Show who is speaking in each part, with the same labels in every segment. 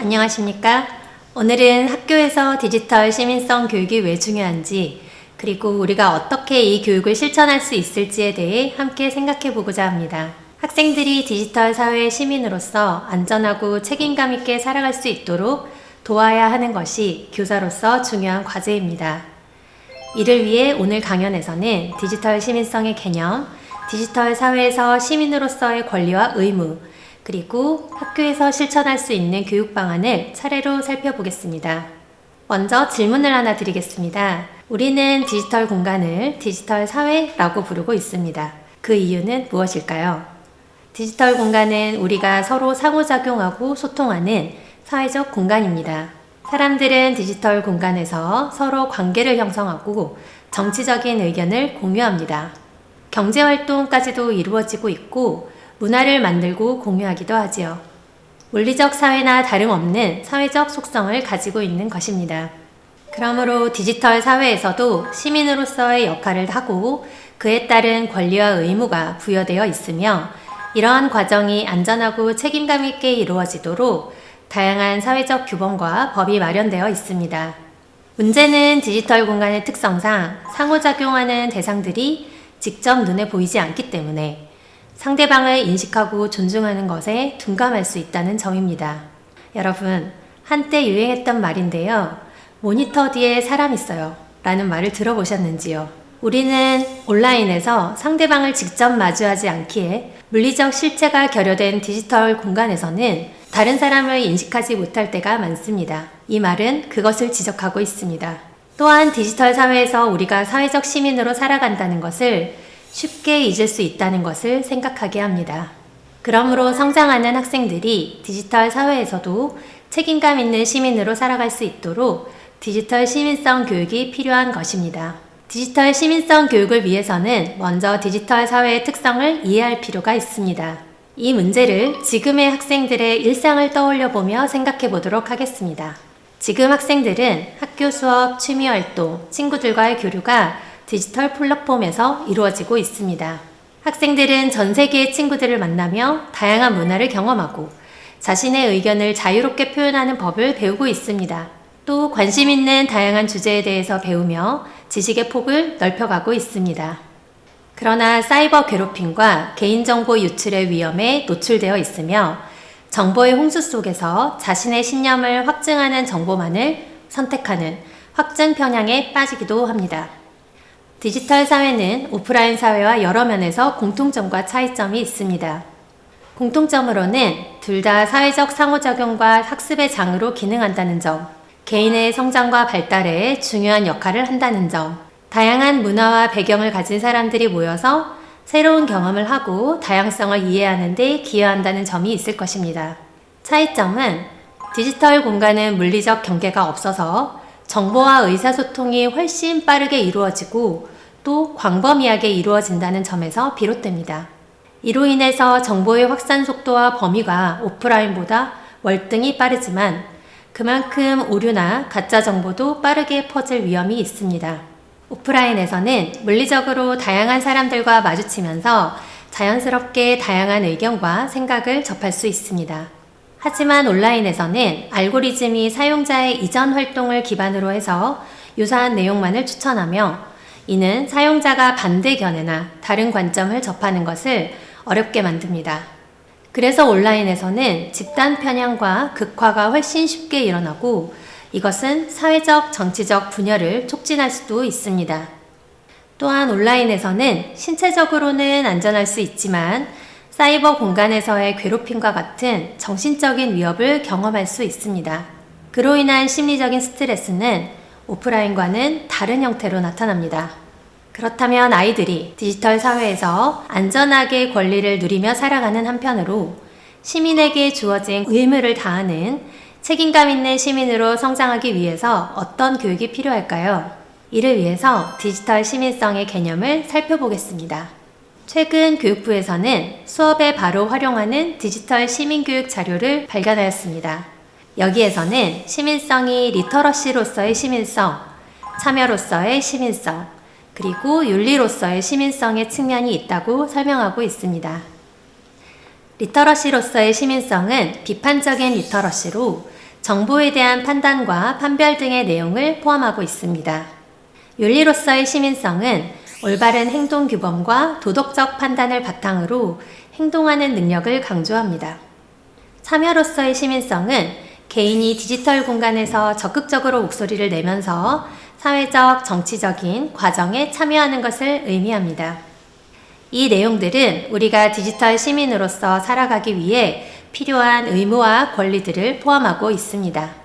Speaker 1: 안녕하십니까? 오늘은 학교에서 디지털 시민성 교육이 왜 중요한지, 그리고 우리가 어떻게 이 교육을 실천할 수 있을지에 대해 함께 생각해 보고자 합니다. 학생들이 디지털 사회의 시민으로서 안전하고 책임감 있게 살아갈 수 있도록 도와야 하는 것이 교사로서 중요한 과제입니다. 이를 위해 오늘 강연에서는 디지털 시민성의 개념, 디지털 사회에서 시민으로서의 권리와 의무, 그리고 학교에서 실천할 수 있는 교육 방안을 차례로 살펴보겠습니다. 먼저 질문을 하나 드리겠습니다. 우리는 디지털 공간을 디지털 사회라고 부르고 있습니다. 그 이유는 무엇일까요? 디지털 공간은 우리가 서로 상호작용하고 소통하는 사회적 공간입니다. 사람들은 디지털 공간에서 서로 관계를 형성하고 정치적인 의견을 공유합니다. 경제활동까지도 이루어지고 있고 문화를 만들고 공유하기도 하지요. 물리적 사회나 다름없는 사회적 속성을 가지고 있는 것입니다. 그러므로 디지털 사회에서도 시민으로서의 역할을 하고 그에 따른 권리와 의무가 부여되어 있으며 이러한 과정이 안전하고 책임감 있게 이루어지도록 다양한 사회적 규범과 법이 마련되어 있습니다. 문제는 디지털 공간의 특성상 상호작용하는 대상들이 직접 눈에 보이지 않기 때문에 상대방을 인식하고 존중하는 것에 둔감할 수 있다는 점입니다. 여러분, 한때 유행했던 말인데요. 모니터 뒤에 사람 있어요 라는 말을 들어보셨는지요? 우리는 온라인에서 상대방을 직접 마주하지 않기에 물리적 실체가 결여된 디지털 공간에서는 다른 사람을 인식하지 못할 때가 많습니다. 이 말은 그것을 지적하고 있습니다. 또한 디지털 사회에서 우리가 사회적 시민으로 살아간다는 것을 쉽게 잊을 수 있다는 것을 생각하게 합니다. 그러므로 성장하는 학생들이 디지털 사회에서도 책임감 있는 시민으로 살아갈 수 있도록 디지털 시민성 교육이 필요한 것입니다. 디지털 시민성 교육을 위해서는 먼저 디지털 사회의 특성을 이해할 필요가 있습니다. 이 문제를 지금의 학생들의 일상을 떠올려 보며 생각해 보도록 하겠습니다. 지금 학생들은 학교 수업, 취미활동, 친구들과의 교류가 디지털 플랫폼에서 이루어지고 있습니다. 학생들은 전 세계의 친구들을 만나며 다양한 문화를 경험하고 자신의 의견을 자유롭게 표현하는 법을 배우고 있습니다. 또 관심 있는 다양한 주제에 대해서 배우며 지식의 폭을 넓혀가고 있습니다. 그러나 사이버 괴롭힘과 개인정보 유출의 위험에 노출되어 있으며 정보의 홍수 속에서 자신의 신념을 확증하는 정보만을 선택하는 확증 편향에 빠지기도 합니다. 디지털 사회는 오프라인 사회와 여러 면에서 공통점과 차이점이 있습니다. 공통점으로는 둘 다 사회적 상호작용과 학습의 장으로 기능한다는 점, 개인의 성장과 발달에 중요한 역할을 한다는 점, 다양한 문화와 배경을 가진 사람들이 모여서 새로운 경험을 하고 다양성을 이해하는 데 기여한다는 점이 있을 것입니다. 차이점은 디지털 공간은 물리적 경계가 없어서 정보와 의사소통이 훨씬 빠르게 이루어지고 또 광범위하게 이루어진다는 점에서 비롯됩니다. 이로 인해서 정보의 확산 속도와 범위가 오프라인보다 월등히 빠르지만 그만큼 오류나 가짜 정보도 빠르게 퍼질 위험이 있습니다. 오프라인에서는 물리적으로 다양한 사람들과 마주치면서 자연스럽게 다양한 의견과 생각을 접할 수 있습니다. 하지만 온라인에서는 알고리즘이 사용자의 이전 활동을 기반으로 해서 유사한 내용만을 추천하며 이는 사용자가 반대 견해나 다른 관점을 접하는 것을 어렵게 만듭니다. 그래서 온라인에서는 집단 편향과 극화가 훨씬 쉽게 일어나고 이것은 사회적, 정치적 분열을 촉진할 수도 있습니다. 또한 온라인에서는 신체적으로는 안전할 수 있지만 사이버 공간에서의 괴롭힘과 같은 정신적인 위협을 경험할 수 있습니다. 그로 인한 심리적인 스트레스는 오프라인과는 다른 형태로 나타납니다. 그렇다면 아이들이 디지털 사회에서 안전하게 권리를 누리며 살아가는 한편으로 시민에게 주어진 의무를 다하는 책임감 있는 시민으로 성장하기 위해서 어떤 교육이 필요할까요? 이를 위해서 디지털 시민성의 개념을 살펴보겠습니다. 최근 교육부에서는 수업에 바로 활용하는 디지털 시민교육 자료를 발간하였습니다. 여기에서는 시민성이 리터러시로서의 시민성, 참여로서의 시민성, 그리고 윤리로서의 시민성의 측면이 있다고 설명하고 있습니다. 리터러시로서의 시민성은 비판적인 리터러시로 정보에 대한 판단과 판별 등의 내용을 포함하고 있습니다. 윤리로서의 시민성은 올바른 행동 규범과 도덕적 판단을 바탕으로 행동하는 능력을 강조합니다. 참여로서의 시민성은 개인이 디지털 공간에서 적극적으로 목소리를 내면서 사회적, 정치적인 과정에 참여하는 것을 의미합니다. 이 내용들은 우리가 디지털 시민으로서 살아가기 위해 필요한 의무와 권리들을 포함하고 있습니다.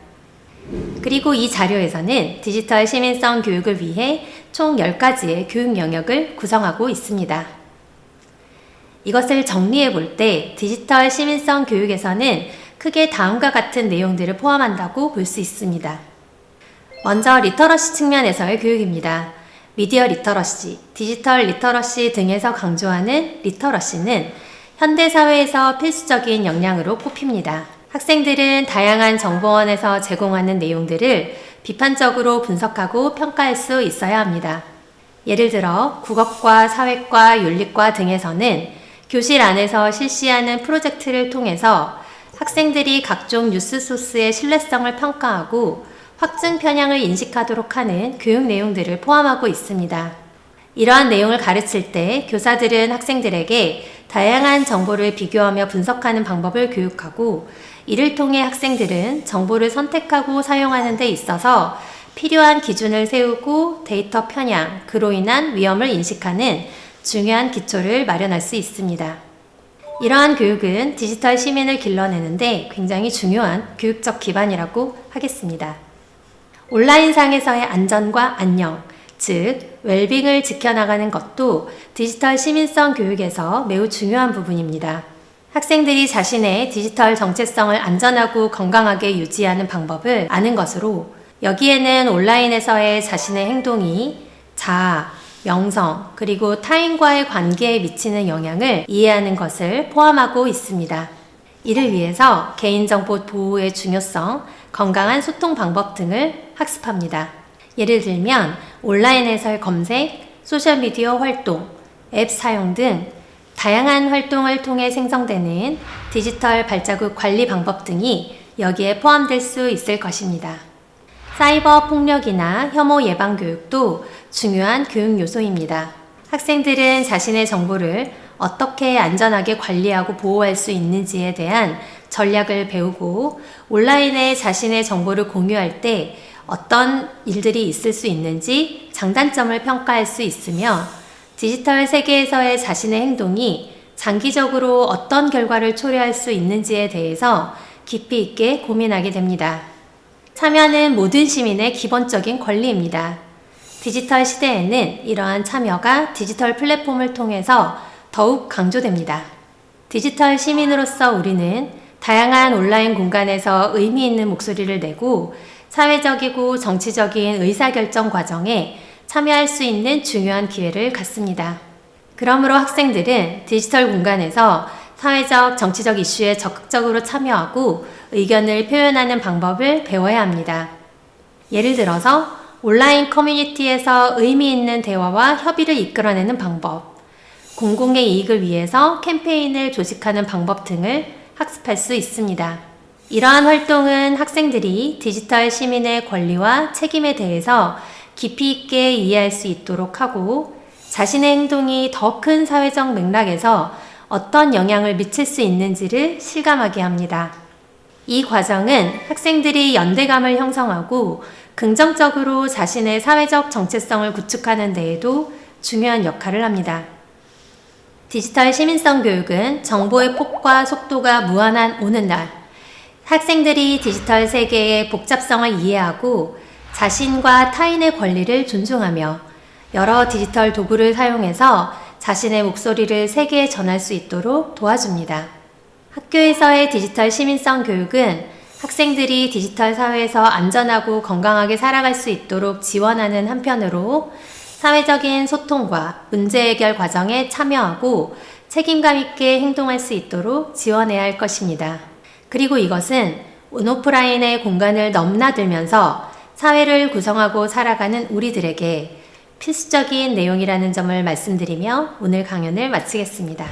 Speaker 1: 그리고 이 자료에서는 디지털 시민성 교육을 위해 총 10가지의 교육 영역을 구성하고 있습니다. 이것을 정리해 볼 때 디지털 시민성 교육에서는 크게 다음과 같은 내용들을 포함한다고 볼 수 있습니다. 먼저 리터러시 측면에서의 교육입니다. 미디어 리터러시, 디지털 리터러시 등에서 강조하는 리터러시는 현대사회에서 필수적인 역량으로 꼽힙니다. 학생들은 다양한 정보원에서 제공하는 내용들을 비판적으로 분석하고 평가할 수 있어야 합니다. 예를 들어 국어과 사회과 윤리과 등에서는 교실 안에서 실시하는 프로젝트를 통해서 학생들이 각종 뉴스 소스의 신뢰성을 평가하고 확증 편향을 인식하도록 하는 교육 내용들을 포함하고 있습니다. 이러한 내용을 가르칠 때 교사들은 학생들에게 다양한 정보를 비교하며 분석하는 방법을 교육하고 이를 통해 학생들은 정보를 선택하고 사용하는 데 있어서 필요한 기준을 세우고 데이터 편향, 그로 인한 위험을 인식하는 중요한 기초를 마련할 수 있습니다. 이러한 교육은 디지털 시민을 길러내는데 굉장히 중요한 교육적 기반이라고 하겠습니다. 온라인상에서의 안전과 안녕, 즉 웰빙을 지켜나가는 것도 디지털 시민성 교육에서 매우 중요한 부분입니다. 학생들이 자신의 디지털 정체성을 안전하고 건강하게 유지하는 방법을 아는 것으로 여기에는 온라인에서의 자신의 행동이 자아, 명성, 그리고 타인과의 관계에 미치는 영향을 이해하는 것을 포함하고 있습니다. 이를 위해서 개인정보 보호의 중요성, 건강한 소통 방법 등을 학습합니다. 예를 들면 온라인에서의 검색, 소셜미디어 활동, 앱 사용 등 다양한 활동을 통해 생성되는 디지털 발자국 관리 방법 등이 여기에 포함될 수 있을 것입니다. 사이버 폭력이나 혐오 예방 교육도 중요한 교육 요소입니다. 학생들은 자신의 정보를 어떻게 안전하게 관리하고 보호할 수 있는지에 대한 전략을 배우고 온라인에 자신의 정보를 공유할 때 어떤 일들이 있을 수 있는지 장단점을 평가할 수 있으며 디지털 세계에서의 자신의 행동이 장기적으로 어떤 결과를 초래할 수 있는지에 대해서 깊이 있게 고민하게 됩니다. 참여는 모든 시민의 기본적인 권리입니다. 디지털 시대에는 이러한 참여가 디지털 플랫폼을 통해서 더욱 강조됩니다. 디지털 시민으로서 우리는 다양한 온라인 공간에서 의미 있는 목소리를 내고 사회적이고 정치적인 의사결정 과정에 참여할 수 있는 중요한 기회를 갖습니다. 그러므로 학생들은 디지털 공간에서 사회적, 정치적 이슈에 적극적으로 참여하고 의견을 표현하는 방법을 배워야 합니다. 예를 들어서 온라인 커뮤니티에서 의미 있는 대화와 협의를 이끌어내는 방법, 공공의 이익을 위해서 캠페인을 조직하는 방법 등을 학습할 수 있습니다. 이러한 활동은 학생들이 디지털 시민의 권리와 책임에 대해서 깊이 있게 이해할 수 있도록 하고 자신의 행동이 더 큰 사회적 맥락에서 어떤 영향을 미칠 수 있는지를 실감하게 합니다. 이 과정은 학생들이 연대감을 형성하고 긍정적으로 자신의 사회적 정체성을 구축하는 데에도 중요한 역할을 합니다. 디지털 시민성 교육은 정보의 폭과 속도가 무한한 오늘날 학생들이 디지털 세계의 복잡성을 이해하고 자신과 타인의 권리를 존중하며 여러 디지털 도구를 사용해서 자신의 목소리를 세계에 전할 수 있도록 도와줍니다. 학교에서의 디지털 시민성 교육은 학생들이 디지털 사회에서 안전하고 건강하게 살아갈 수 있도록 지원하는 한편으로 사회적인 소통과 문제 해결 과정에 참여하고 책임감 있게 행동할 수 있도록 지원해야 할 것입니다. 그리고 이것은 온오프라인의 공간을 넘나들면서 사회를 구성하고 살아가는 우리들에게 필수적인 내용이라는 점을 말씀드리며 오늘 강연을 마치겠습니다.